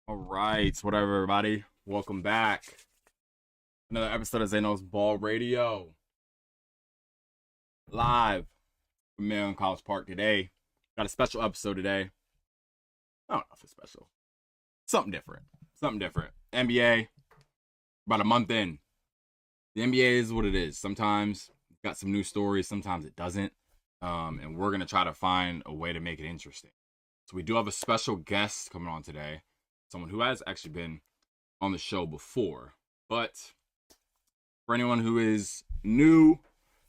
All right, what up, everybody? Welcome back. Another episode of Zeno's Ball Radio. Live from Marion College Park today. Got a special episode today. I don't know if it's special. Something different. NBA, about a month in. The NBA is what it is. Sometimes it's got some new stories, sometimes it doesn't. And we're going to try to find a way to make it interesting. So we do have a special guest coming on today. Someone who has actually been on the show before. But for anyone who is new,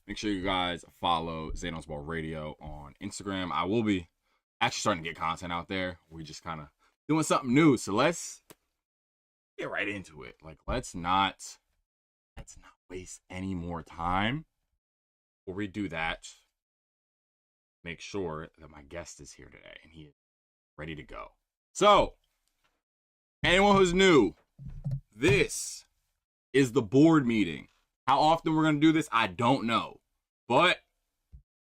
make sure you guys follow Zeno's Ball Radio on Instagram. I will be actually starting to get content out there. We're just kind of doing something new. So let's get right into it. Let's not waste any more time. Before we do that, make sure that my guest is here today and he is ready to go. So, anyone who's new, this is the board meeting. How often we're going to do this, I don't know. But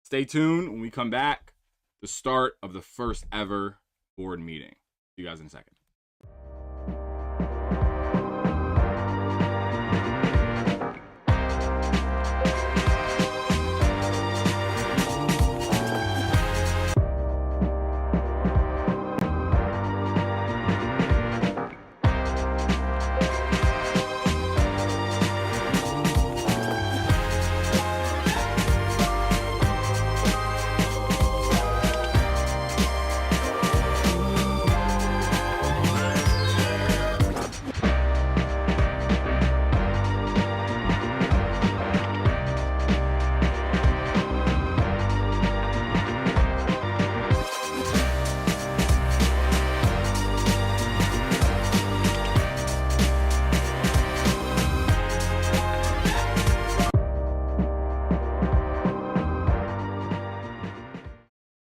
stay tuned when we come back. The start of the first ever board meeting. See you guys in a second.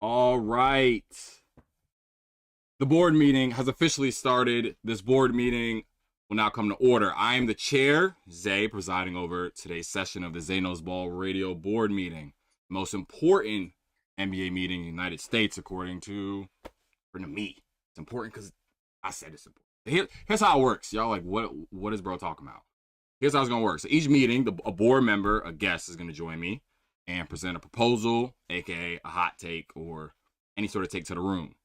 All right. The board meeting has officially started. This board meeting will now come to order. I am the chair, Zay, presiding over today's session of the Zeno's Ball Radio board meeting. Most important NBA meeting in the United States, according to me. It's important because I said it's important. Here's how it works. Y'all like, what is bro talking about? Here's how it's going to work. So each meeting, a board member, a guest is going to join me and present a proposal, aka a hot take or any sort of take to the room.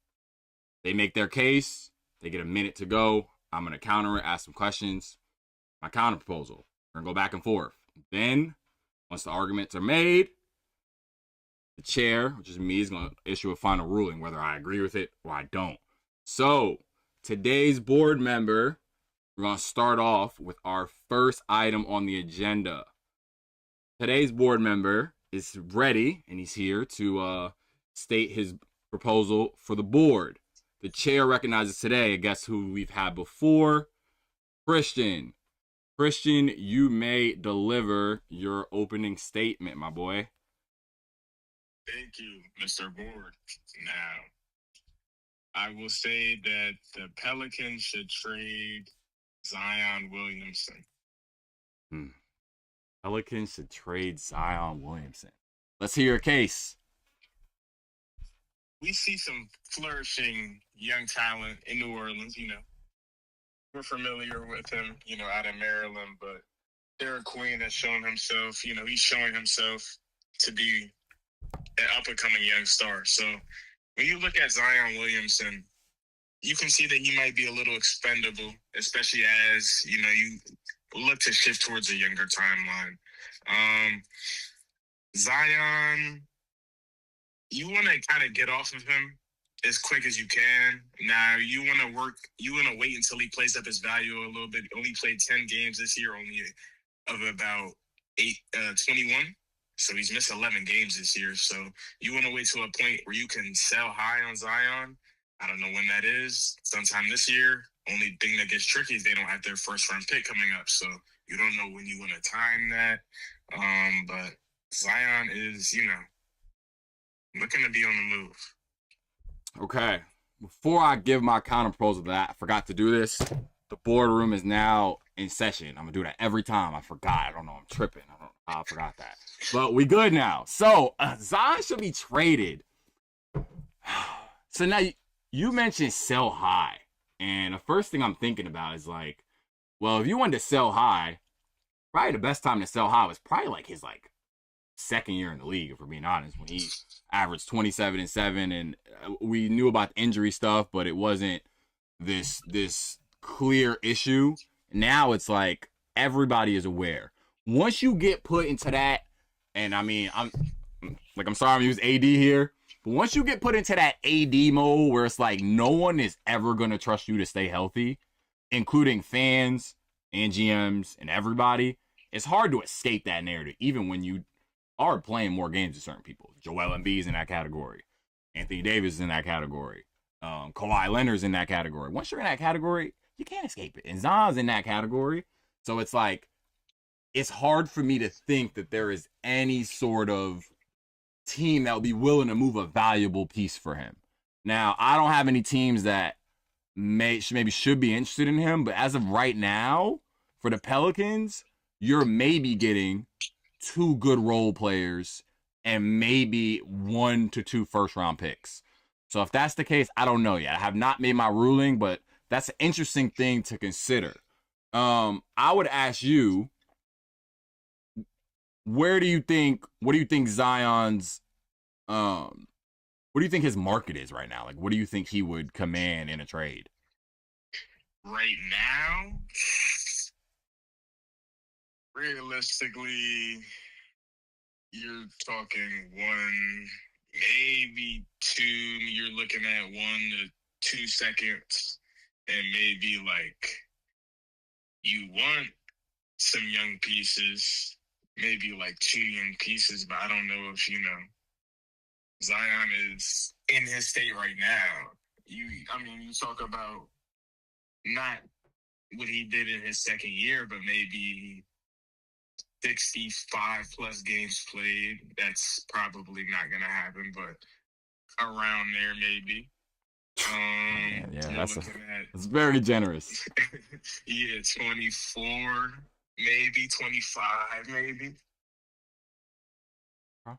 They make their case. They get a minute to go. I'm going to counter it, ask some questions. My counter proposal. We're going to go back and forth. Then, once the arguments are made, the chair, which is me, is going to issue a final ruling, whether I agree with it or I don't. So, today's board member, we're going to start off with our first item on the agenda. Today's board member is ready, and he's here to state his proposal for the board. The chair recognizes today a guest who we've had before, Christian. Christian, you may deliver your opening statement, my boy. Thank you, Mr. Board. Now, I will say that the Pelicans should trade Zion Williamson. Pelicans should trade Zion Williamson. Let's hear your case. We see some flourishing young talent in New Orleans, We're familiar with him, out in Maryland, but Derek Queen has shown himself, he's showing himself to be an up-and-coming young star. So when you look at Zion Williamson, you can see that he might be a little expendable, especially as, you look to shift towards a younger timeline. Zion, you want to kind of get off of him as quick as you can. Now, you want to wait until he plays up his value a little bit. Only played 10 games this year, only of about 21. So he's missed 11 games this year. So you want to wait to a point where you can sell high on Zion. I don't know when that is. Sometime this year. Only thing that gets tricky is they don't have their first round pick coming up. So you don't know when you want to time that. But Zion is, looking to be on the move. Okay. Before I give my counter proposal to that, I forgot to do this. The boardroom is now in session. I'm going to do that every time. I forgot. I don't know. I'm tripping. I don't know how I forgot that. But we good now. So, Zion should be traded. So now you mentioned sell high. And the first thing I'm thinking about is like, well, if you wanted to sell high, probably the best time to sell high was probably like his like second year in the league, if we're being honest, when he averaged 27 and 7, and we knew about the injury stuff, but it wasn't this clear issue. Now it's like everybody is aware. Once you get put into that, and I mean, I'm sorry I'm using AD here, but once you get put into that AD mode where it's like no one is ever gonna trust you to stay healthy, including fans and GMs and everybody, it's hard to escape that narrative, even when you are playing more games than certain people. Joel Embiid's in that category. Anthony Davis is in that category. Kawhi Leonard's in that category. Once you're in that category, you can't escape it. And Zion's in that category. So it's like, it's hard for me to think that there is any sort of team that would be willing to move a valuable piece for him. Now, I don't have any teams that maybe should be interested in him, but as of right now, for the Pelicans, you're maybe getting 2 good role players and maybe 1 to 2 first-round picks. So if that's the case, I don't know yet. I have not made my ruling, but that's an interesting thing to consider. I would ask you, what do you think Zion's, what do you think his market is right now? Like, what do you think he would command in a trade? Right now, realistically, you're talking 1, maybe 2. You're looking at 1 to 2 seconds, and maybe like you want some young pieces, maybe like 2 young pieces, but I don't know if Zion is in his state right now. You talk about not what he did in his second year, but maybe 65 plus games played. That's probably not going to happen, but around there maybe. It's very generous. Yeah, 24, maybe 25, maybe. Okay.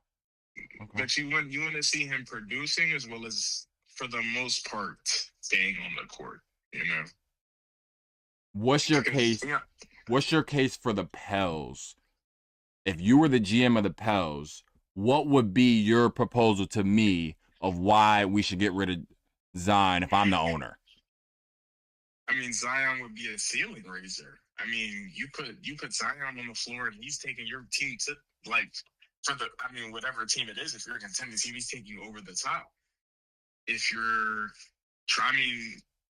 But you want to see him producing as well as, for the most part, staying on the court. What's your case? Yeah. What's your case for the Pels? If you were the GM of the Pels, what would be your proposal to me of why we should get rid of Zion if I'm the owner? Zion would be a ceiling raiser. You put Zion on the floor and he's taking your team to whatever team it is. If you're a contending team, he's taking you over the top. If you're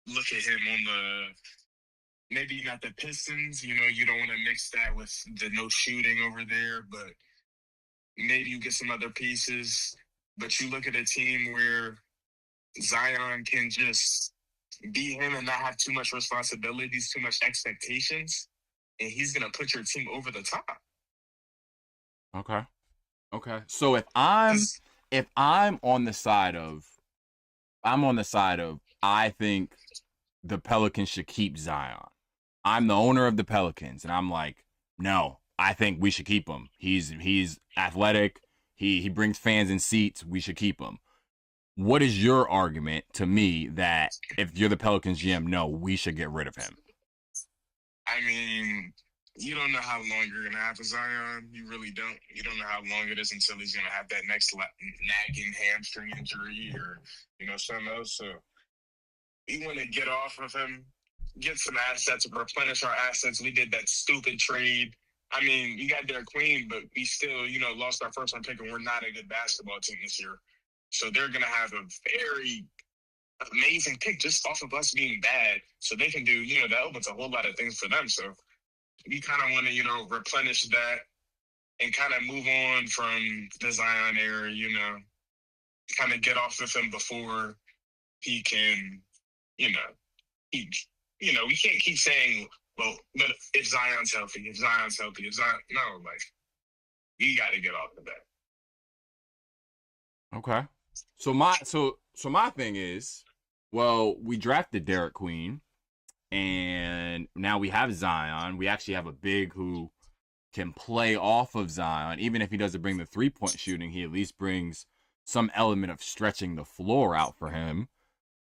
look at him on the, maybe not the Pistons, you don't want to mix that with the no shooting over there, but maybe you get some other pieces. But you look at a team where Zion can just be him and not have too much responsibilities, too much expectations, and he's going to put your team over the top. Okay. So if I'm on the side of, I think the Pelicans should keep Zion. I'm the owner of the Pelicans, and I'm like, no, I think we should keep him. He's athletic. He brings fans in seats. We should keep him. What is your argument to me that if you're the Pelicans GM, no, we should get rid of him? You don't know how long you're going to have a Zion. You really don't. You don't know how long it is until he's going to have that next nagging hamstring injury or, something else. So we want to get off of him, get some assets, replenish our assets. We did that stupid trade. We got Derek Queen, but we still, lost our first round pick, and we're not a good basketball team this year. So they're going to have a very amazing pick just off of us being bad. So they can do, that opens a whole lot of things for them. So we kind of want to, replenish that and kind of move on from the Zion era, kind of get off of him before he can, we can't keep saying, well, but if Zion's healthy, no, you got to get off of that. Okay. So my thing is, well, we drafted Derek Queen, and now we have Zion. We actually have a big who can play off of Zion. Even if he doesn't bring the 3-point shooting, he at least brings some element of stretching the floor out for him.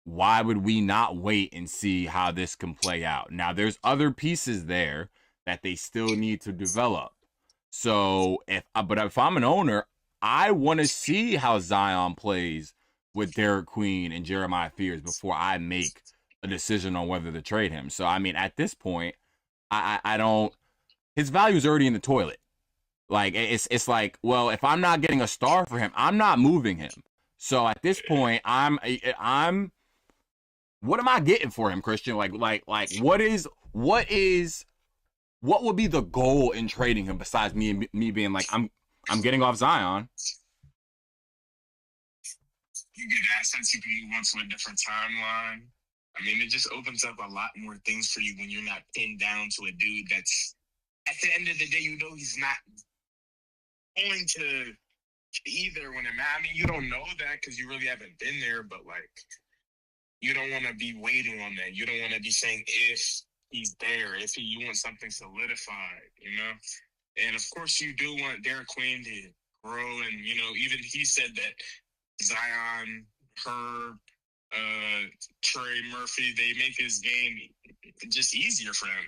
why would we not wait and see how this can play out? Now, there's other pieces there that they still need to develop. So if I'm an owner, I want to see how Zion plays with Derek Queen and Jeremiah Fears before I make a decision on whether to trade him. So I mean, at this point, I don't. His value is already in the toilet. Like it's like, well, if I'm not getting a star for him, I'm not moving him. So at this point, I'm what am I getting for him, Christian? Like what would be the goal in trading him besides me being like I'm getting off Zion? You get assets, you can move on to a different timeline. I mean, it just opens up a lot more things for you when you're not pinned down to a dude that's, at the end of the day, you know he's not going to either when it matters. I mean, you don't know that because you really haven't been there, but like, you don't want to be waiting on that. You don't want to be saying if he's there, you want something solidified, you know? And of course, you do want Derek Queen to grow, and you know, even he said that Zion, Herb, Trey Murphy, they make his game just easier for him.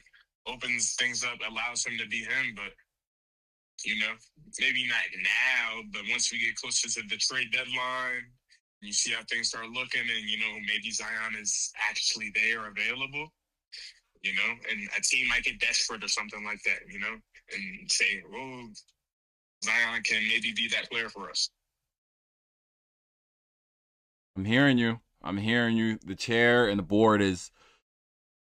Opens things up, allows him to be him, but you know, maybe not now, but once we get closer to the trade deadline, you see how things start looking, and you know, maybe Zion is actually there, available, you know, and a team might get desperate or something like that, you know, and say, "Oh, Zion can maybe be that player for us." I'm hearing you. The chair and the board is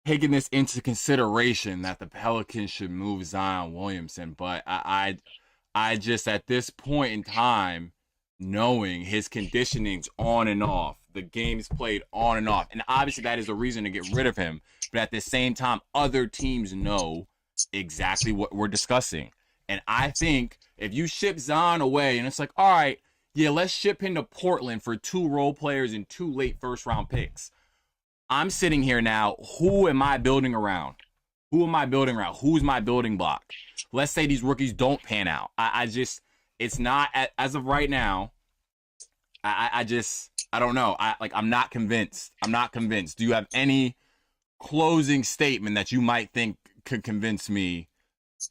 taking this into consideration that the Pelicans should move Zion Williamson, but I just at this point in time, knowing his conditioning's on and off, the game's played on and off, and obviously that is a reason to get rid of him. But at the same time, other teams know exactly what we're discussing, and I think if you ship Zion away, and it's like, all right, yeah, let's ship him to Portland for 2 role players and 2 late first-round picks. I'm sitting here now. Who am I building around? Who's my building block? Let's say these rookies don't pan out. It's not as of right now. I don't know. I'm not convinced. Do you have any closing statement that you might think could convince me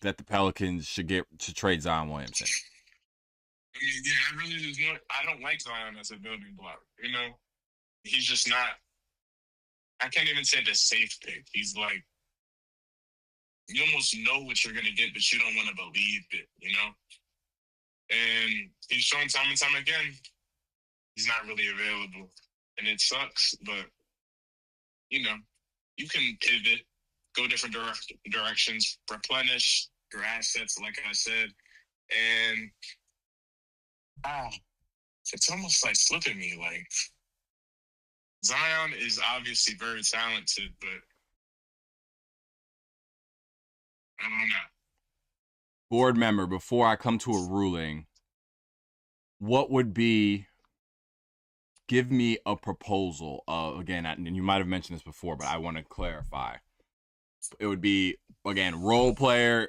that the Pelicans should get to trade Zion Williamson? I mean, yeah, I really just want. I don't like Zion as a building block. You know, he's just not. I can't even say the safe pick. He's like, you almost know what you're gonna get, but you don't want to believe it. You know, and he's shown time and time again he's not really available, and it sucks. But you know, you can pivot, go different directions, replenish your assets, like I said, and it's almost like slipping me. Like Zion is obviously very talented, but I don't know. Board member, before I come to a ruling, what would be? Give me a proposal. Again, and you might have mentioned this before, but I want to clarify. It would be, again, role player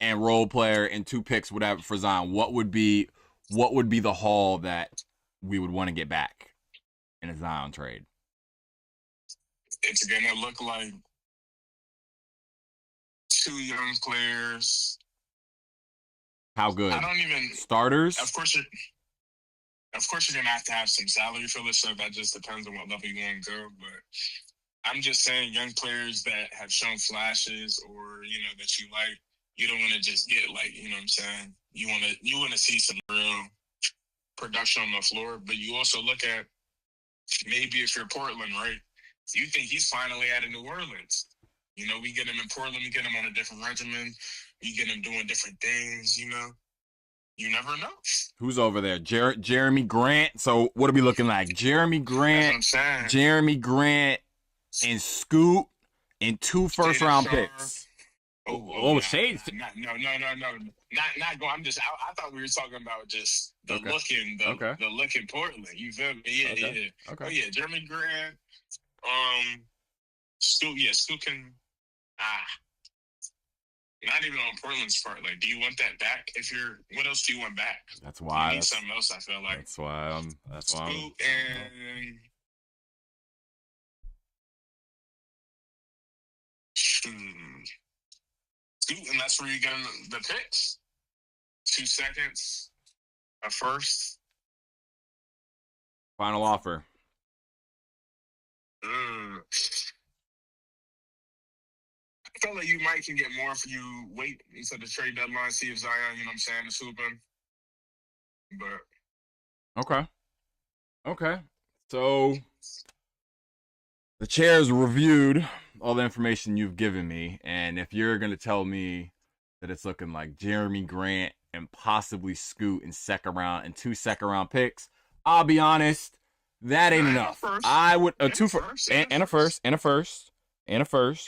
and 2 picks, whatever, for Zion. What would be the haul that we would want to get back in a Zion trade? It's gonna look like 2 young players. How good? I don't even starters. Of course, you're gonna have to have some salary for this, so that just depends on what level you want to go. But I'm just saying, young players that have shown flashes, or you know, that you like. You don't want to just get like, you know what I'm saying? You want to see some real production on the floor, but you also look at maybe if you're Portland, right? You think he's finally out of New Orleans. You know, we get him in Portland, we get him on a different regimen, we get him doing different things, you know. You never know. Who's over there? Jeremy Grant. So what are we looking like? Jeremy Grant, and Scoot, and 2 first-round picks. Shades. No. Not going. I thought we were talking about just the look in Portland. You feel me? Yeah, okay. Yeah. Okay. Oh yeah, Jeremy Grant. Scoot can. Not even on Portland's part. Like, do you want that back? What else do you want back? That's why. You need something else. I feel like. That's why. Scoot and And that's where you get the picks. 2 seconds, a first. Final offer. I felt like you might can get more if you wait until the trade deadline, see if Zion, you know what I'm saying, is hooping. But Okay. So the chair's reviewed all the information you've given me, and if you're gonna tell me that it's looking like Jeremy Grant and possibly Scoot in second round and 2 second-round picks, I'll be honest, that ain't enough. I would a first. A first.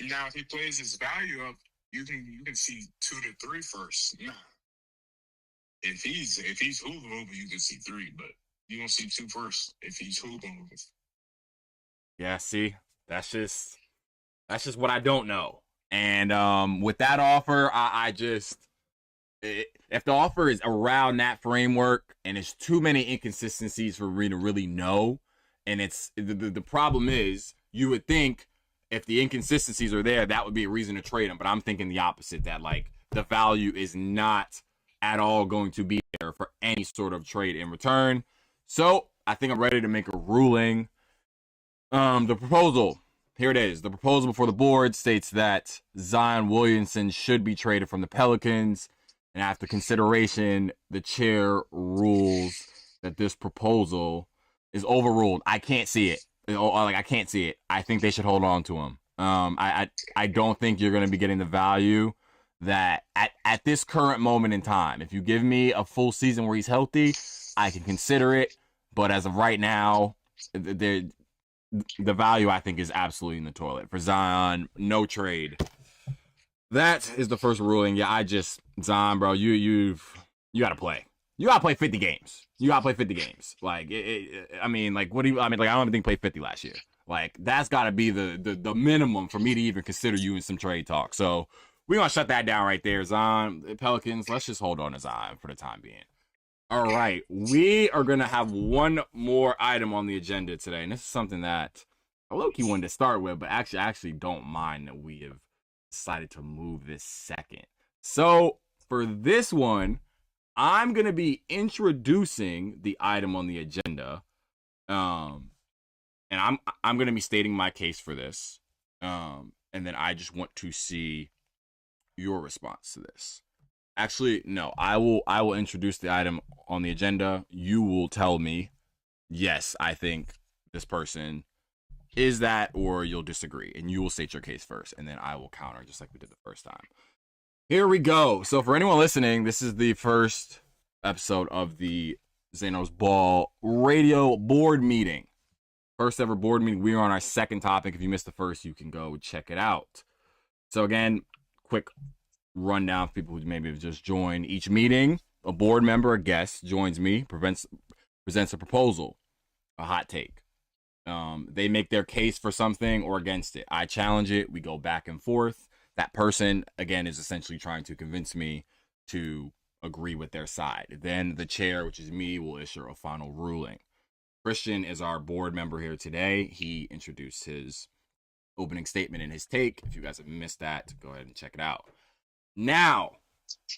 Now, if he plays his value up, you can see 2 to 3 first. Nah. If he's hooping, you can see 3, but you don't see 2 first if he's hooping. Yeah, see, that's just what I don't know. And with that offer, I just if the offer is around that framework and there's too many inconsistencies for me to really know, and it's the problem is you would think if the inconsistencies are there, that would be a reason to trade him. But I'm thinking the opposite, that like the value is not at all going to be there for any sort of trade in return. So I think I'm ready to make a ruling. The proposal, here it is. The proposal before the board states that Zion Williamson should be traded from the Pelicans. And after consideration, the chair rules that this proposal is overruled. I can't see it. I can't see it. I think they should hold on to him. I don't think you're going to be getting the value that at this current moment in time. If you give me a full season where he's healthy, I can consider it. But as of right now, the value I think is absolutely in the toilet. For Zion, no trade. That is the first ruling. Yeah, Zion, bro, you got to play. You got to play 50 games. Like, I mean, like, what do you, I mean, like, I don't even think played 50 last year. Like, that's got to be the minimum for me to even consider you in some trade talk. So we're going to shut that down right there. Zion, Pelicans, let's just hold on to Zion for the time being. All right, we are going to have one more item on the agenda today. And this is something that I low-key wanted to start with, but I actually don't mind that we have decided to move this second. So for this one, I'm going to be introducing the item on the agenda. And I'm going to be stating my case for this. And then I just want to see your response to this. Actually, no, I will introduce the item on the agenda. You will tell me, yes, I think this person is that, or you'll disagree, and you will state your case first, and then I will counter just like we did the first time. Here we go. So for anyone listening, this is the first episode of the Zaynos Ball radio board meeting. First ever board meeting. We are on our second topic. If you missed the first, you can go check it out. So again, quick rundown for people who maybe have just joined. Each meeting, a board member, a guest, joins me, presents a proposal, a hot take. They make their case for something or against it. I challenge it. We go back and forth. That person, again, is essentially trying to convince me to agree with their side. Then the chair, which is me, will issue a final ruling. Christian is our board member here today. He introduced his opening statement and his take. If you guys have missed that, go ahead and check it out. Now,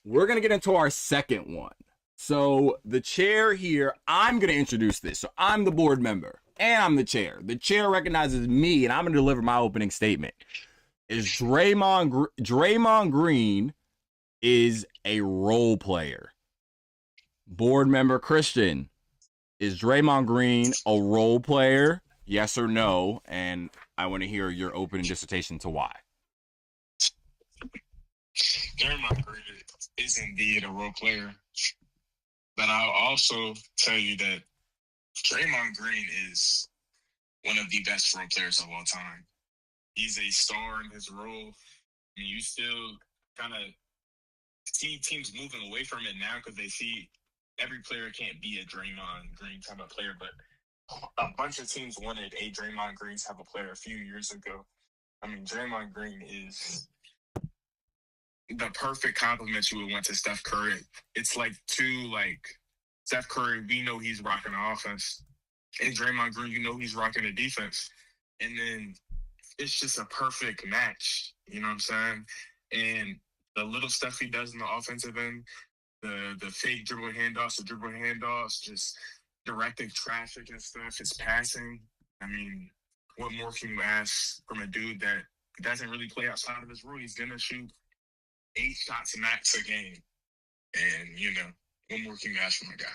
we're going to get into our second one. So the chair here, I'm going to introduce this. So I'm the board member and I'm the chair. The chair recognizes me and I'm going to deliver my opening statement. Is Draymond Green is a role player. Board member Christian, is Draymond Green a role player? Yes or no? And I want to hear your opening dissertation to why. Draymond Green is indeed a role player. But I'll also tell you that Draymond Green is one of the best role players of all time. He's a star in his role. I mean, you still kind of see teams moving away from it now because they see every player can't be a Draymond Green type of player, but a bunch of teams wanted a Draymond Green type of player a few years ago. I mean, Draymond Green is the perfect compliment you would want to Steph Curry. It's like Steph Curry, we know he's rocking the offense. And Draymond Green, you know he's rocking the defense. And then it's just a perfect match. You know what I'm saying? And the little stuff he does in the offensive end, the fake dribble handoffs, just directing traffic and stuff, his passing. I mean, what more can you ask from a dude that doesn't really play outside of his role? He's gonna shoot 8 shots max a game. And, what more can you ask from a guy?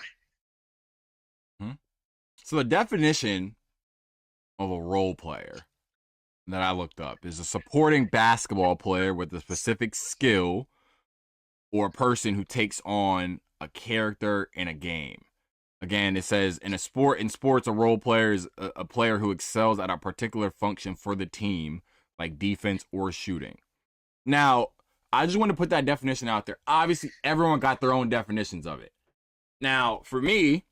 So the definition of a role player that I looked up is a supporting basketball player with a specific skill or a person who takes on a character in a game. Again, it says in sports, a role player is a player who excels at a particular function for the team, like defense or shooting. Now, I just want to put that definition out there. Obviously, everyone got their own definitions of it. Now, for me,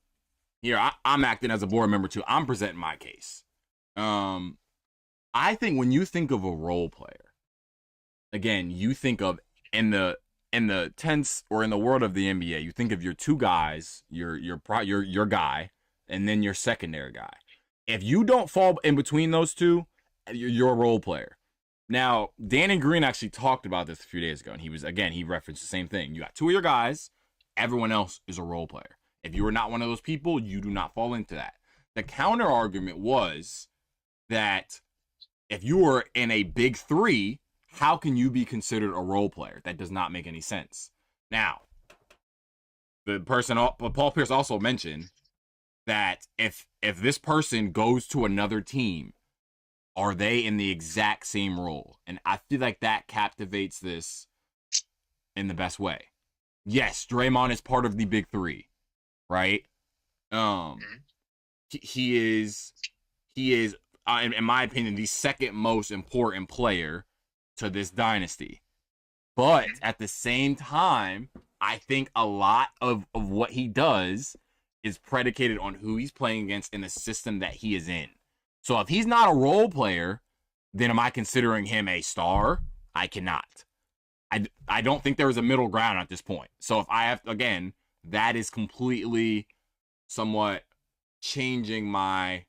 here, I'm acting as a board member too. I'm presenting my case. I think when you think of a role player, again, you think of in the tense or in the world of the NBA, you think of your two guys, your guy, and then your secondary guy. If you don't fall in between those two, you're a role player. Now, Danny Green actually talked about this a few days ago, and he referenced the same thing. You got two of your guys, everyone else is a role player. If you are not one of those people, you do not fall into that. The counter argument was that if you were in a big three, how can you be considered a role player? That does not make any sense. Now, Paul Pierce also mentioned that if this person goes to another team, are they in the exact same role? And I feel like that captivates this in the best way. Yes, Draymond is part of the big three, right? He is, in my opinion, the second most important player to this dynasty. But at the same time, I think a lot of what he does is predicated on who he's playing against in the system that he is in. So if he's not a role player, then am I considering him a star? I cannot. I don't think there is a middle ground at this point. So if I have, again, that is completely somewhat changing my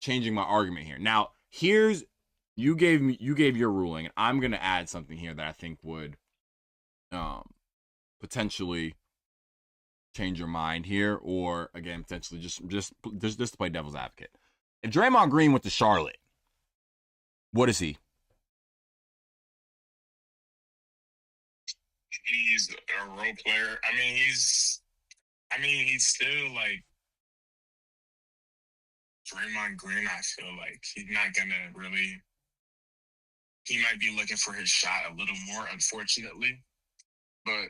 argument here. Now, you gave your ruling, and I'm gonna add something here that I think would potentially change your mind here, or again, potentially just to play devil's advocate. If Draymond Green went to Charlotte, what is he? He's a role player. I mean, he's still like Draymond Green. I feel like he's not gonna really. He might be looking for his shot a little more, unfortunately. But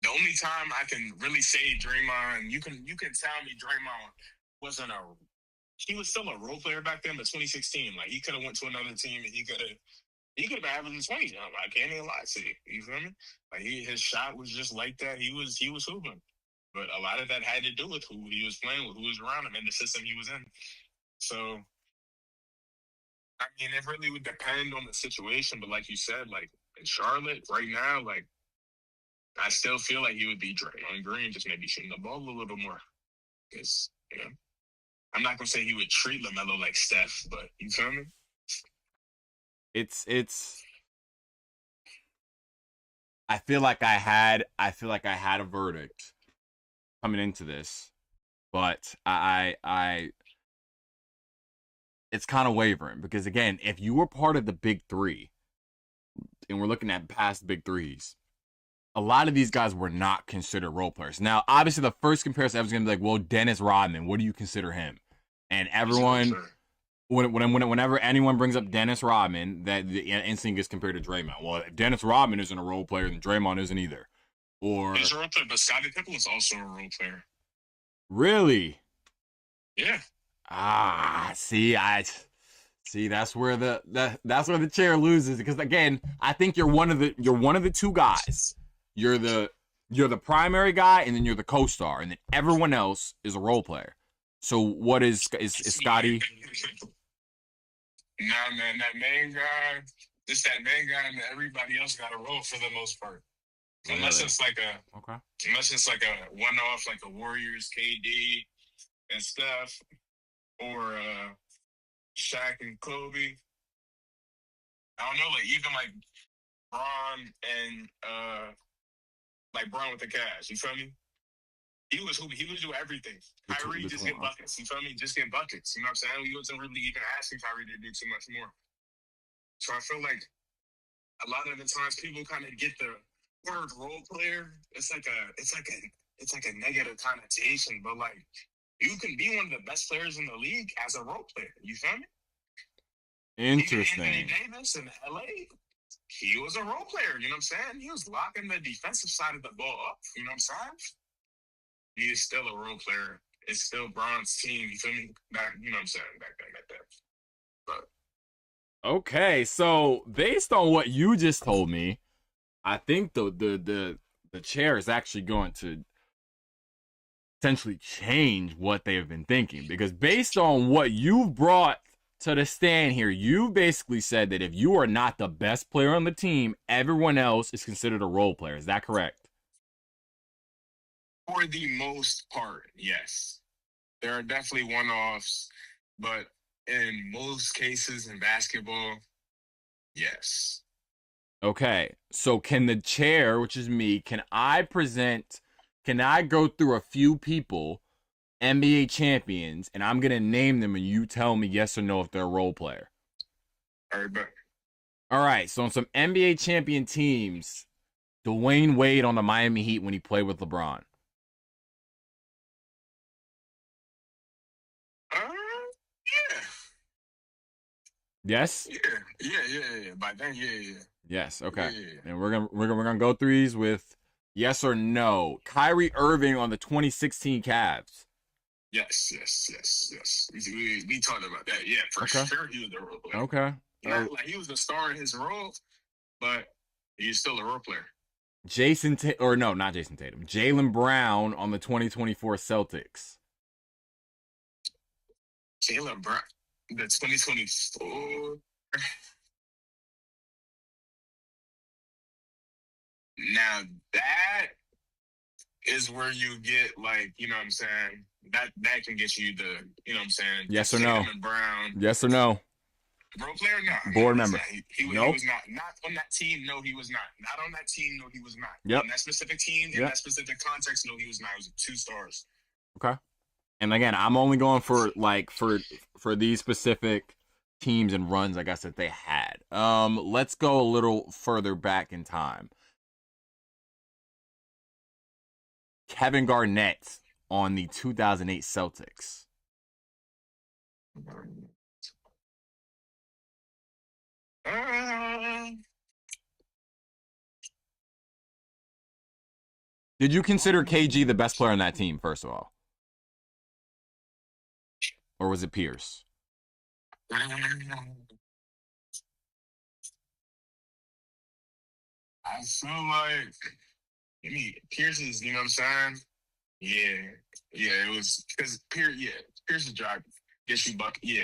the only time I can really say Draymond, you can tell me Draymond wasn't he was still a role player back then, but 2016, like he could have went to another team and he could have been averaging 20. I can't even lie to you. You feel me? Like his shot was just like that. He was hooping. But a lot of that had to do with who he was playing with, who was around him, and the system he was in. So, I mean, it really would depend on the situation. But like you said, like in Charlotte right now, like I still feel like he would be Draymond Green, just maybe shooting the ball a little more. Because, I'm not going to say he would treat LaMelo like Steph, but you feel me? It's I feel like I had a verdict coming into this, but I it's kind of wavering because again, if you were part of the big three, and we're looking at past big threes, a lot of these guys were not considered role players. Now, obviously, the first comparison I was going to be like, well, Dennis Rodman, what do you consider him? And everyone, whenever anyone brings up Dennis Rodman, that the instinct gets compared to Draymond. Well, if Dennis Rodman isn't a role player, then Draymond isn't either. Or he's a role player, but Scottie Pippen is also a role player. Really? Yeah. See, that's where the chair loses, because again, I think you're one of the two guys. You're the primary guy, and then you're the co-star, and then everyone else is a role player. So what is Scottie? Nah, man, that main guy, and everybody else got a role for the most part. Really? Unless it's like a one-off, like a Warriors, KD and stuff, or Shaq and Kobe. I don't know, like even like Braun and like Braun with the Cavs. You feel me? He was who he would do everything. Kyrie just get buckets. You feel me? Just get buckets. You know what I'm saying? He wasn't really even asking Kyrie to do too much more. So I feel like a lot of the times people kind of get the word role player. It's like a negative connotation, but like you can be one of the best players in the league as a role player. You feel me? Interesting. Even Anthony Davis in LA, he was a role player. You know what I'm saying? He was locking the defensive side of the ball up. You know what I'm saying? He is still a role player. It's still Bron's team. You feel me? Back, you know what I'm saying? Back then, like that. But Okay, so based on what you just told me, I think the chair is actually going to essentially change what they have been thinking, because based on what you've brought to the stand here, you basically said that if you are not the best player on the team, everyone else is considered a role player. Is that correct? for the most part, yes. There are definitely one-offs, but in most cases in basketball, yes. Okay, so can the chair, which is me, can I go through a few people, NBA champions, and I'm going to name them and you tell me yes or no if they're a role player? All right, but All right, so on some NBA champion teams, Dwayne Wade on the Miami Heat when he played with LeBron. yeah. Yes? Yeah. By then, yeah. Yes, okay. Yeah. And we're gonna go through these with yes or no. Kyrie Irving on the 2016 Cavs. Yes. We talked about that. Yeah, for sure he was a role player. Okay. Not like he was the star in his role, but he's still a role player. Not Jason Tatum. Jaylen Brown on the 2024 Celtics. Jaylen Brown, the 2024. Now that is where you get like, you know what I'm saying? That can get you the, you know what I'm saying? Yes or no? Brown. Yes or no? Role player? No. Board member. He was not. Not on that team. No, he was not. Not on that team. No, he was not. Yep. On that specific team, in that specific context, no, he was not. He was 2 stars. Okay. And again, I'm only going for these specific teams and runs, I guess, that they had. Let's go a little further back in time. Kevin Garnett on the 2008 Celtics. Did you consider KG the best player on that team, first of all? Or was it Pierce? I feel like, I mean, Pierce is, you know what I'm saying? Yeah, it was, because Pierce's job gets you buck. Yeah.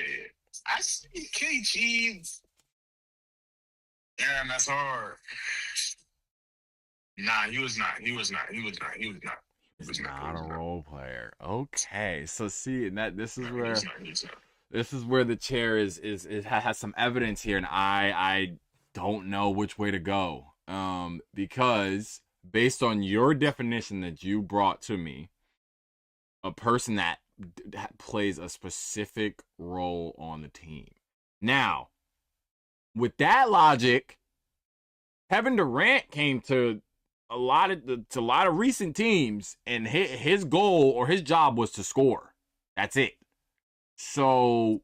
I see KG. Damn, that's hard. Nah, he was not A role player. Okay, so see, and this is where the chair has some evidence here, and I don't know which way to go. Because based on your definition that you brought to me, a person that plays a specific role on the team. Now, with that logic, Kevin Durant came to a lot of recent teams, and his goal or his job was to score. That's it. So,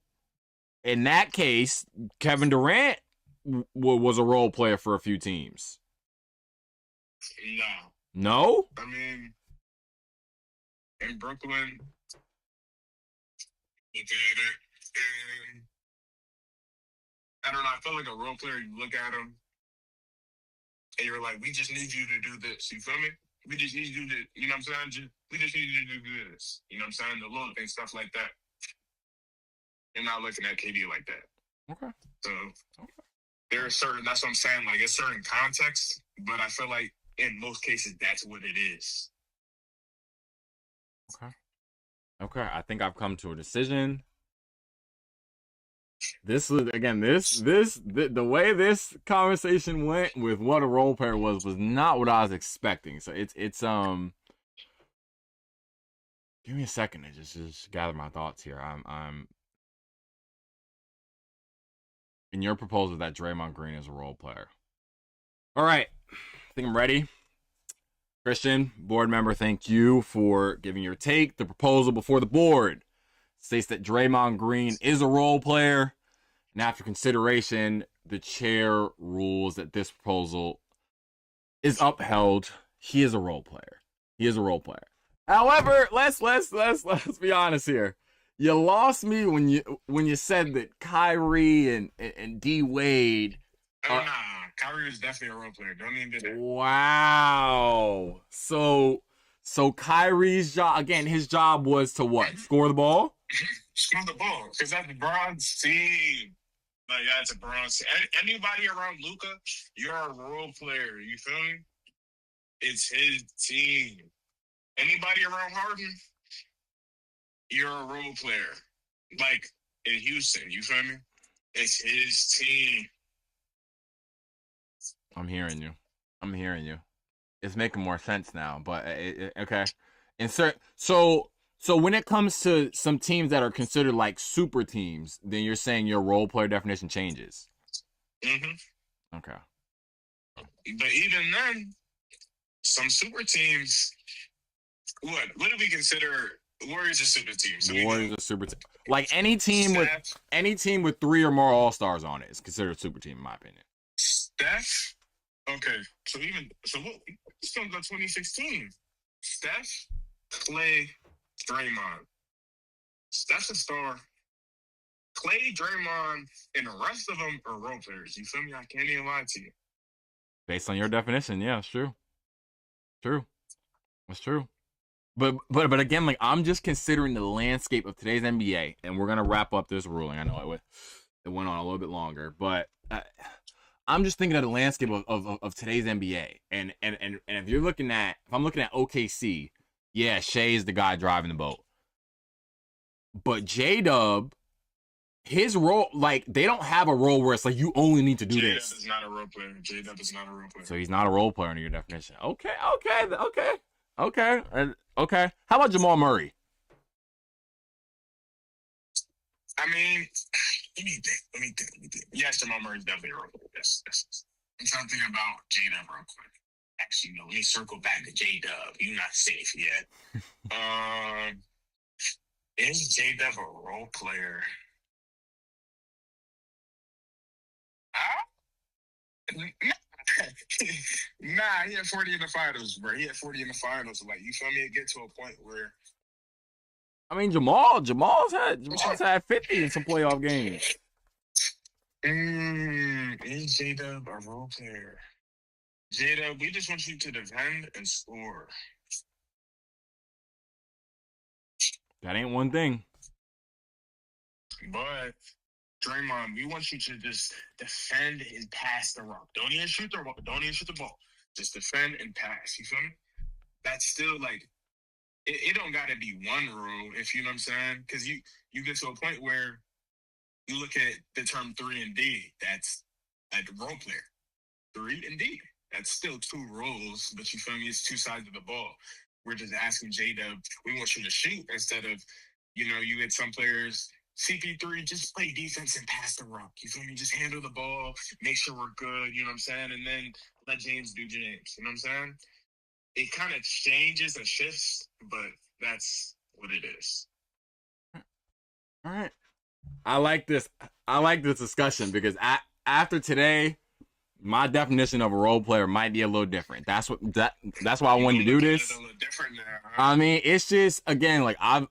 in that case, Kevin Durant was a role player for a few teams. No? I mean, in Brooklyn, he did it. And I don't know. I feel like a role player, you look at him, and you're like, we just need you to do this. You feel me? We just need you to, you know what I'm saying? We just need you to do this. You know what I'm saying? The little things, stuff like that. You're not looking at KD like that. Okay. So there are certain, that's what I'm saying, like it's certain context, but I feel like in most cases, that's what it is. Okay. I think I've come to a decision. This was again the way this conversation went with what a role player was not what I was expecting. So it's give me a second to just gather my thoughts here. I'm in your proposal that Draymond Green is a role player. All right, I think I'm ready. Christian, board member, thank you for giving your take. The proposal before the board states that Draymond Green is a role player, and after consideration, the chair rules that this proposal is upheld. He is a role player. He is a role player. However, let's be honest here. You lost me when you said that Kyrie and D Wade. Nah, Kyrie is definitely a role player. Don't even do that. Wow. So Kyrie's job again. His job was to what? Score the ball. Score the ball, because that's LeBron's team. Like that's a bronze. Anybody around Luka, you're a role player. You feel me? It's his team. Anybody around Harden, you're a role player. Like in Houston, you feel me? It's his team. I'm hearing you. It's making more sense now, but okay. Insert. So when it comes to some teams that are considered like super teams, then you're saying your role player definition changes. Mm-hmm. Okay. But even then, some super teams. What do we consider? Warriors a super team. So Warriors a super team. Like any team with 3 or more All-Stars on it is considered a super team, in my opinion. Steph. Okay, what? Let's go to 2016. Steph, Clay, Draymond. Steph's a star. Clay, Draymond, and the rest of them are role players. You feel me? I can't even lie to you. Based on your definition, yeah, it's true. True. It's true. But again, like I'm just considering the landscape of today's NBA, and we're gonna wrap up this ruling. I know it went on a little bit longer, but I'm just thinking of the landscape of today's NBA, and if I'm looking at OKC, yeah, Shea's the guy driving the boat, but J-Dub, his role, like they don't have a role where it's like you only need to do J-Dub this. Is not a role player. J-Dub is not a role player. So he's not a role player in your definition. Okay. How about Jamal Murray? I mean, let me think. Yes, Jamal Murray's definitely a role player. Yes. I'm trying to think about J-Dub real quick. Actually, no, let me circle back to J-Dub. You're not safe yet. Is J-Dub a role player? Nah, he had 40 in the finals, bro. He had 40 in the finals. Like, you feel me? It get to a point where. I mean, Jamal's had 50 in some playoff games. Is J-Dub a role player? J-Dub, we just want you to defend and score. That ain't one thing. But Draymond, we want you to just defend and pass the rock. Don't even shoot the ball. Just defend and pass. You feel me? That's still like it don't gotta be one rule, if you know what I'm saying. Because you get to a point where you look at the term 3 and D, that's a role player. 3 and D. That's still 2 roles, but you feel me? It's 2 sides of the ball. We're just asking J-Dub, we want you to shoot instead of, you get some players. CP3, just play defense and pass the rock. You feel me? Just handle the ball, make sure we're good, you know what I'm saying? And then let James do James, you know what I'm saying? It kind of changes and shifts, but that's what it is. All right. I like this discussion because after today, my definition of a role player might be a little different. That's why I wanted to do this. A little different now, huh? I mean, it's just again like I've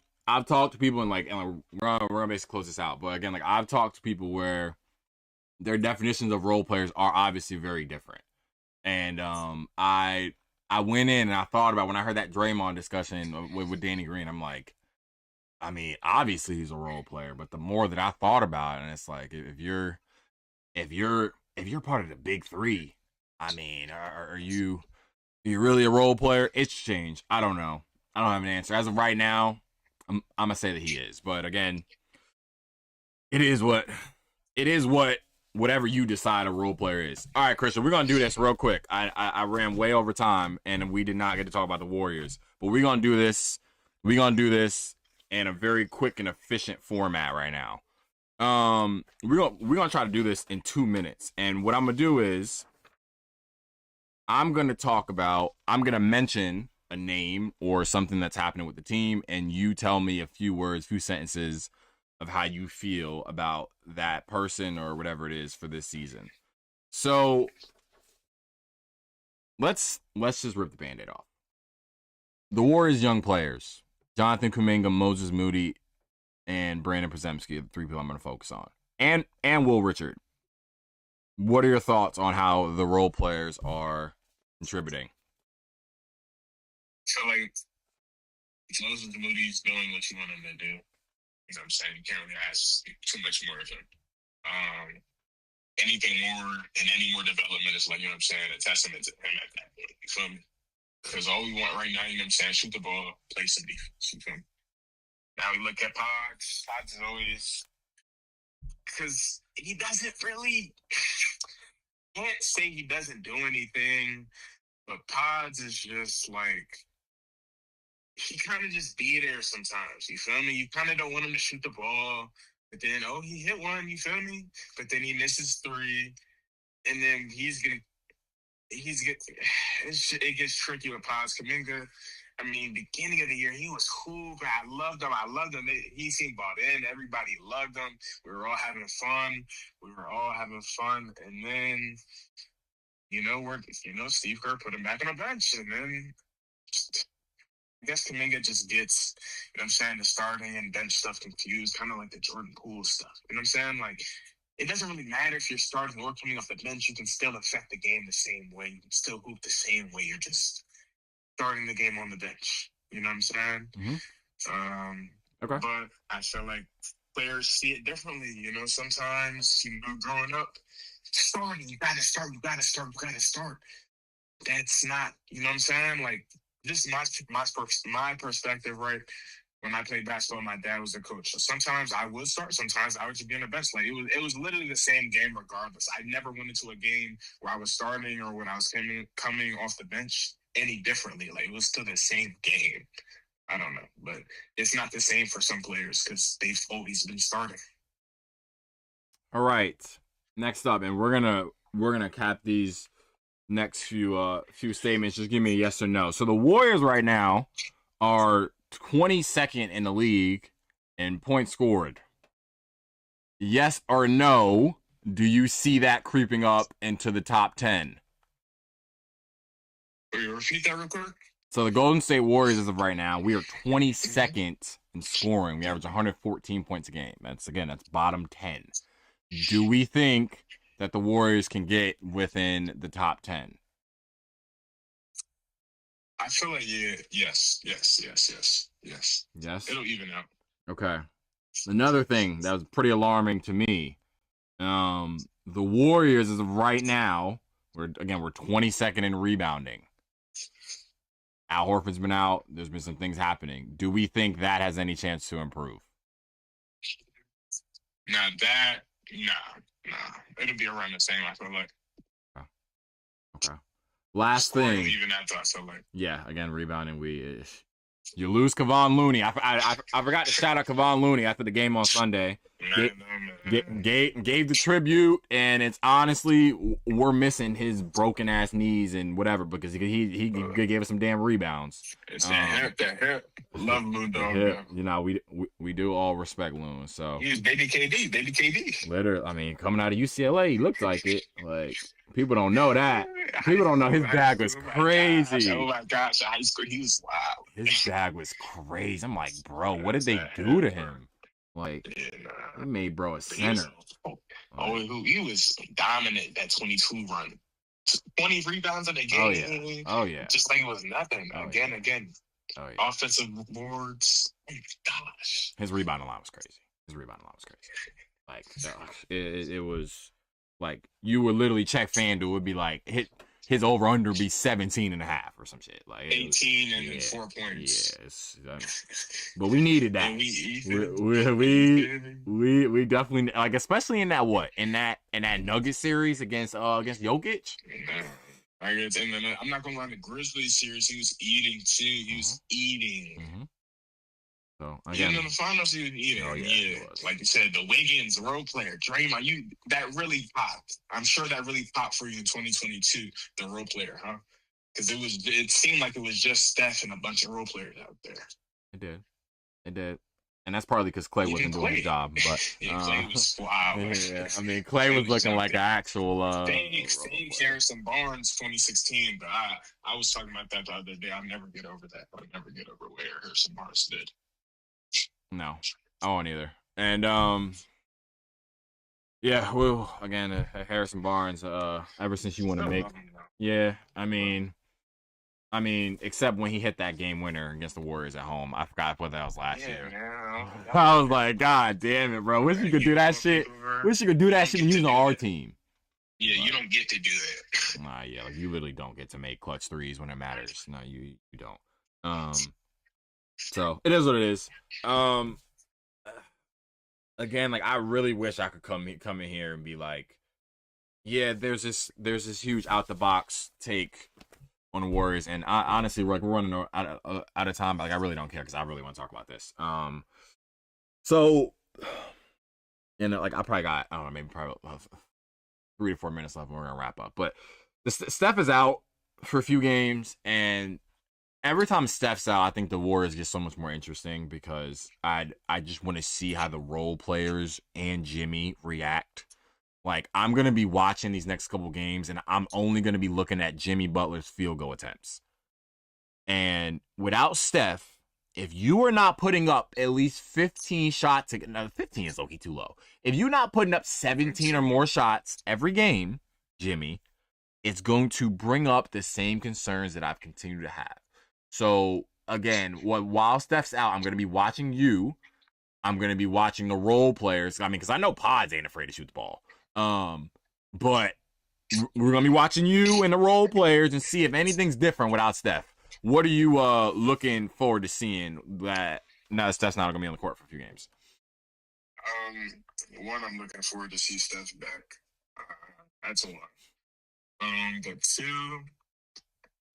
talked to people and we're gonna basically close this out. But again, like I've talked to people where their definitions of role players are obviously very different. And I went in and I thought about when I heard that Draymond discussion with Danny Green, I'm like, I mean, obviously he's a role player, but the more that I thought about it, and it's like if you're part of the big 3, I mean, are you really a role player? It's changed. I don't know. I don't have an answer as of right now. I'm gonna say that he is, but again, it is what it is whatever you decide a role player is. All right, Christian, we're gonna do this real quick. I ran way over time, and we did not get to talk about the Warriors, but we're gonna do this. We're gonna do this in a very quick and efficient format right now. We're gonna try to do this in 2 minutes, and what I'm gonna do is I'm gonna mention a name or something that's happening with the team, and you tell me a few sentences of how you feel about that person or whatever it is for this season. So let's just rip the Band-Aid off. The Warriors' young players, Jonathan Kuminga, Moses Moody, and Brandon Podziemski are the 3 people I'm going to focus on. And Will Richard. What are your thoughts on how the role players are contributing? So, like, Moses Moody's doing what you want him to do. You know what I'm saying? You can't really ask too much more of him. Anything more and any more development is, like, you know what I'm saying, a testament to him at that point. You feel me? Because all we want right now, you know what I'm saying, shoot the ball, play some defense. You feel me? Now we look at Pods. Pods is always, because he doesn't really, can't say he doesn't do anything, but Pods is just like, he kind of just be there sometimes. You feel me? You kind of don't want him to shoot the ball, but then, he hit one, you feel me? But then he misses 3, and then it gets tricky with Pods. Kuminga, I mean, beginning of the year, he was cool, but I loved him. He seemed bought in. Everybody loved him. We were all having fun. And then, Steve Kerr put him back on the bench. And then I guess Kuminga just gets, you know what I'm saying, the starting and bench stuff confused, kind of like the Jordan Poole stuff. You know what I'm saying? Like, it doesn't really matter if you're starting or coming off the bench. You can still affect the game the same way. You can still hoop the same way. You're just starting the game on the bench. You know what I'm saying? Mm-hmm. Okay. But I feel like players see it differently. You know, sometimes, growing up, you gotta start. That's not, you know what I'm saying? Like, this is my perspective, right? When I played basketball, my dad was the coach. So sometimes I would start, sometimes I would just be in the bench. Like, it was literally the same game regardless. I never went into a game where I was starting or when I was coming off the bench any differently. Like, it was still the same game. I don't know, but it's not the same for some players because they've always been starting. All right, next up, and we're gonna cap these next few statements. Just give me a yes or no. So the Warriors right now are 22nd in the league in points scored. Yes or no? Do you see that creeping up into the top 10? Will you repeat that real quick? So the Golden State Warriors, as of right now, we are 22nd in scoring. We average 114 points a game. That's bottom 10. Do we think that the Warriors can get within the top 10? I feel like, yes. Yes? It'll even out. Okay. Another thing that was pretty alarming to me, the Warriors, as of right now, we're 22nd in rebounding. Al Horford's been out. There's been some things happening. Do we think that has any chance to improve? Nah. It'll be around the same, I feel like. Okay. Last thing. Even after, I feel like. Yeah, again, rebounding. You lose Kevon Looney. I forgot to shout out Kevon Looney after the game on Sunday. Gave the tribute, and it's honestly, we're missing his broken ass knees and whatever because he gave us some damn rebounds. It's that hip. Love Loon, dog. You know, we do all respect Loon. So he's baby KD. Literally, I mean, coming out of UCLA, he looked like it. Like, people don't know that. People don't know his bag was crazy. Oh my gosh, high school, he was wild. His bag was crazy. I'm like, bro, what did they do to him? Like, they made bro a center. He was dominant that 22 run. 20 rebounds in a game. Oh yeah. Just like it was nothing. Again. Oh yeah. Offensive boards. Oh my gosh. His rebounding line was crazy. Like, it was like, you would literally check FanDuel. It would be like, his over-under be 17.5 or some shit. Like 18 and 4 points. Yeah, but we needed that. We definitely, like, especially in that Nugget series against Jokic. And then I'm not gonna lie, the Grizzlies series, he was eating too. He was eating. So again, in the finals, he was eating. Oh, yeah. Like you said, the Wiggins role player, Draymond, that really popped. I'm sure that really popped for you in 2022. The role player, huh? Because it seemed like it was just Steph and a bunch of role players out there. It did. And that's partly because Clay wasn't doing his job. But Clay was wow. Yeah, I mean, Clay was looking like an actual. Same Harrison Barnes 2016, but I was talking about that the other day. I'll never get over that. I'll never get over what Harrison Barnes did. No, I won't either. And yeah, well, again, Harrison Barnes. Ever since you want to make, yeah, I mean, except when he hit that game winner against the Warriors at home. I forgot what that was last year. Man. I was like, God damn it, bro. Wish you could do that shit. Wish you could do that shit using our team. Yeah, you don't get to do that. Nah, yeah, like you really don't get to make clutch threes when it matters. No, you don't. So it is what it is. Again, like I really wish I could come in here and be like, yeah, there's this huge out the box take on the Warriors, and honestly, we're running out of time. But like, I really don't care because I really want to talk about this. So, and like I probably got, I don't know, maybe probably 3 to 4 minutes left, and we're gonna wrap up. But Steph is out for a few games, and every time Steph's out, I think the Warriors get so much more interesting because I just want to see how the role players and Jimmy react. Like, I'm going to be watching these next couple games, and I'm only going to be looking at Jimmy Butler's field goal attempts. And without Steph, if you are not putting up at least 15 shots, now 15 is okay too low. If you're not putting up 17 or more shots every game, Jimmy, it's going to bring up the same concerns that I've continued to have. So, again, while Steph's out, I'm going to be watching you. I'm going to be watching the role players. I mean, because I know Pods ain't afraid to shoot the ball. But we're going to be watching you and the role players and see if anything's different without Steph. What are you looking forward to seeing that now that Steph's not going to be on the court for a few games? One, I'm looking forward to see Steph back. That's a one. But two,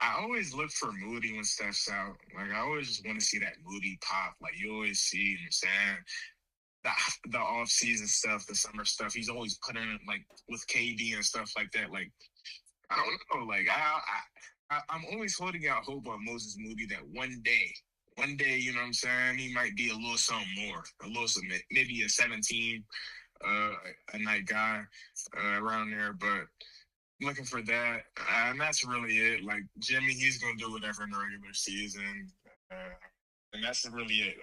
I always look for Moody when Steph's out. Like, I always just want to see that Moody pop. Like, you always see, you know what I'm saying? The off-season stuff, the summer stuff. He's always putting it, like, with KD and stuff like that. Like, I don't know. Like, I'm always holding out hope on Moses Moody that one day, you know what I'm saying, he might be a little something more. Maybe a 17 a night guy around there. But looking for that, and that's really it. Like, Jimmy, he's going to do whatever in the regular season. And that's really it.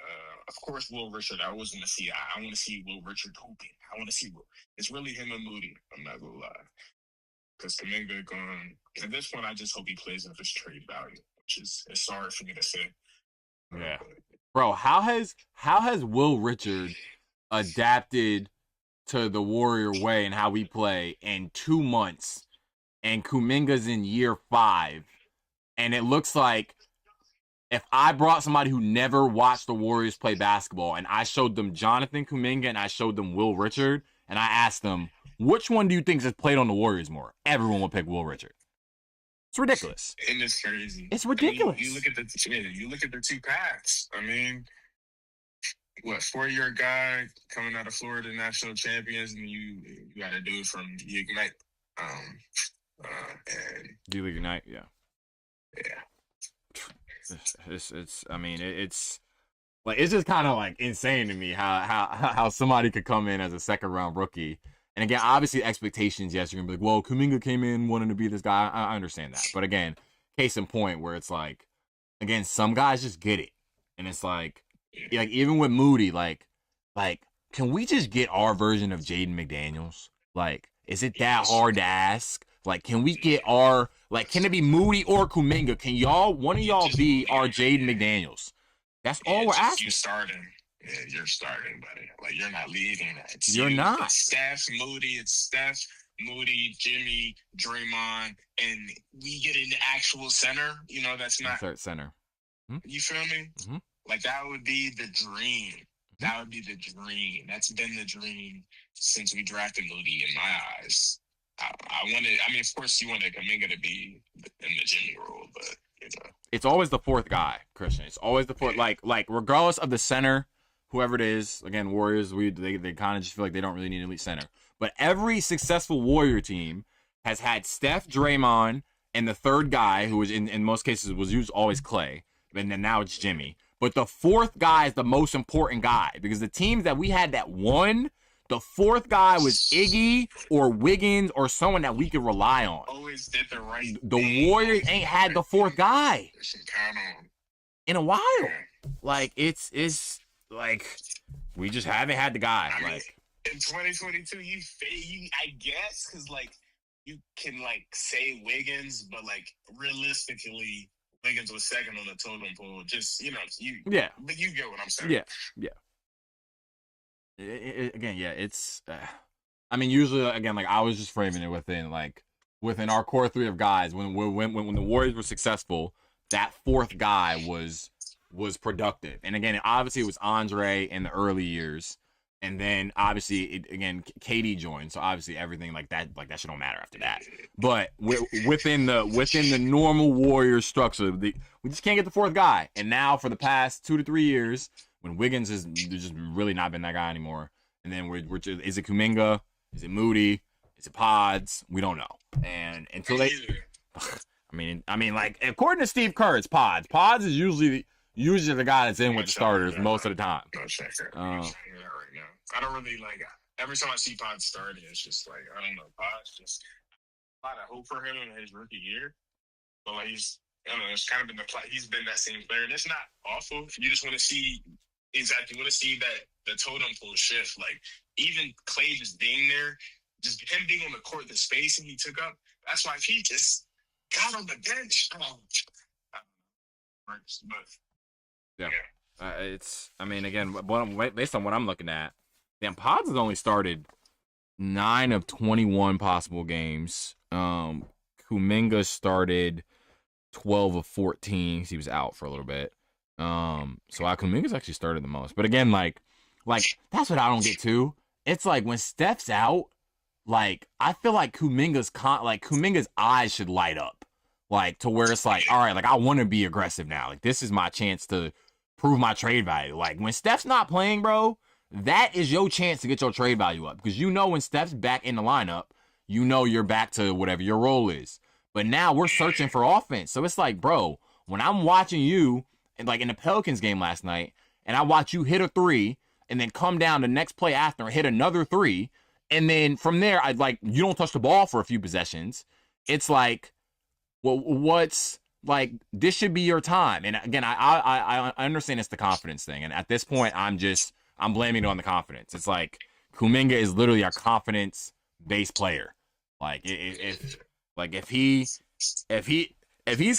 Of course, Will Richard, I always want to see. I want to see Will Richard hooping. I want to see. It's really him and Moody. I'm not going to lie. Because Kuminga going, at this point, I just hope he plays up his trade value, which is sorry for me to say. Yeah. Bro, how has Will Richard adapted to the Warrior way and how we play in 2 months? And Kuminga's in year 5. And it looks like if I brought somebody who never watched the Warriors play basketball and I showed them Jonathan Kuminga and I showed them Will Richard and I asked them, which one do you think has played on the Warriors more? Everyone will pick Will Richard. It's ridiculous. And it's crazy. It's ridiculous. I mean, you look at the 2 paths. I mean, what, 4-year guy coming out of Florida national champions, and you got to do it from the Ignite. And D-League Ignite, yeah. It's I mean, it's like, it's just kind of like insane to me how somebody could come in as a 2nd-round rookie. And again, obviously expectations, yes, you're gonna be like, well, Kuminga came in wanting to be this guy. I understand that. But again, case in point where it's like, again, some guys just get it. And it's like even with Moody, like, can we just get our version of Jaden McDaniels? Like, is it that hard to ask? Like, can we get can it be Moody or Kuminga? Can one of y'all be our Jaden McDaniels? That's all we're asking. You starting. Yeah, you're starting, buddy. Like, you're not leading that. You're not. It's Steph, Moody. It's Steph, Moody, Jimmy, Draymond, and we get an actual center, that's not Insert center. You feel me? Mm-hmm. Like that would be the dream. That would be the dream. That's been the dream since we drafted Moody in my eyes. I wanted. I mean, of course, you wanted Kuminga to be in the Jimmy role, but it's always the fourth guy, Christian. It's always the fourth. Like regardless of the center, whoever it is. Again, Warriors. They kind of just feel like they don't really need an elite center. But every successful Warrior team has had Steph, Draymond, and the third guy, who was in most cases was used always Clay, and then now it's Jimmy. But the fourth guy is the most important guy because the teams that we had that won, the fourth guy was Iggy or Wiggins or someone that we could rely on. Always did the right The thing. Warriors ain't had the fourth guy Count on. in a while. Like it's like we just haven't had the guy. I mean, like in 2022, you I guess because like you can like say Wiggins, but like realistically, Wiggins was second on the totem pole. Just yeah, but you get what I'm saying. yeah. Again, yeah, it's. I mean, usually, again, like I was just framing it within our core three of guys. When the Warriors were successful, that fourth guy was productive. And again, obviously, it was Andre in the early years, and then obviously, KD joined. So obviously, everything like that shit don't matter after that. But within the normal Warriors structure, we just can't get the fourth guy. And now for the past 2 to 3 years, when Wiggins has just really not been that guy anymore, and then we're just, is it Kuminga? Is it Moody? Is it Pods? We don't know. And until they, I mean, like according to Steve Kerr, it's Pods. Pods is usually the guy that's in with the starters most of the time. I'm checking that right now. I don't really like. Every time I see Pods starting, it's just like I don't know. Pods just a lot of hope for him in his rookie year, but like I don't know. It's kind of been he's been that same player, and it's not awful. You just want to see. Exactly. You want to see that the totem pole shift. Like, even Clay just being there, just him being on the court, the spacing he took up. That's why if he just got on the bench. Yeah. I mean, again, based on what I'm looking at, damn, Pods has only started 9 of 21 possible games. Kuminga started 12 of 14. He was out for a little bit. So Kuminga's actually started the most. But again, like that's what I don't get to. It's like when Steph's out, like I feel like Kuminga's eyes should light up. Like to where it's like, all right, like I want to be aggressive now. Like this is my chance to prove my trade value. Like when Steph's not playing, bro, that is your chance to get your trade value up. Because when Steph's back in the lineup, you're back to whatever your role is. But now we're searching for offense. So it's like, bro, when I'm watching you, and like in the Pelicans game last night, and I watch you hit a 3 and then come down the next play after and hit another 3, and then from there, you don't touch the ball for a few possessions. It's like, well, what's like, this should be your time. And again, I understand it's the confidence thing. And at this point, I'm blaming it on the confidence. It's like Kuminga is literally a confidence-based player. Like if he's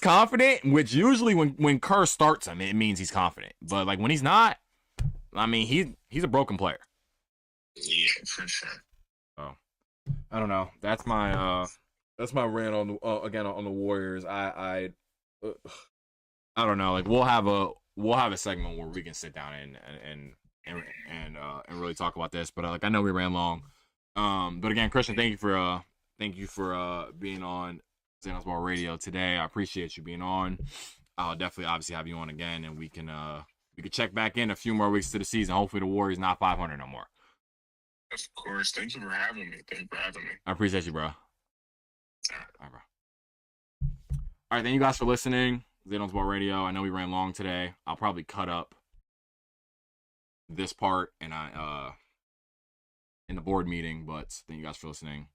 confident, which usually when Kerr starts him, it means he's confident. But like when he's not, I mean he's a broken player. Yeah, for sure. Oh, I don't know. That's my rant on on the Warriors. I don't know. Like we'll have a segment where we can sit down and really talk about this. But like I know we ran long. But again, Christian, thank you for being on Xanos Ball Radio today. I appreciate you being on. I'll definitely obviously have you on again, and we can check back in a few more weeks to the season. Hopefully the Warriors not 500 no more. Of course. Thank you for having me. I appreciate you, bro. All right, bro. All right, thank you guys for listening. Xanos Ball Radio. I know we ran long today. I'll probably cut up this part and in the board meeting, but thank you guys for listening.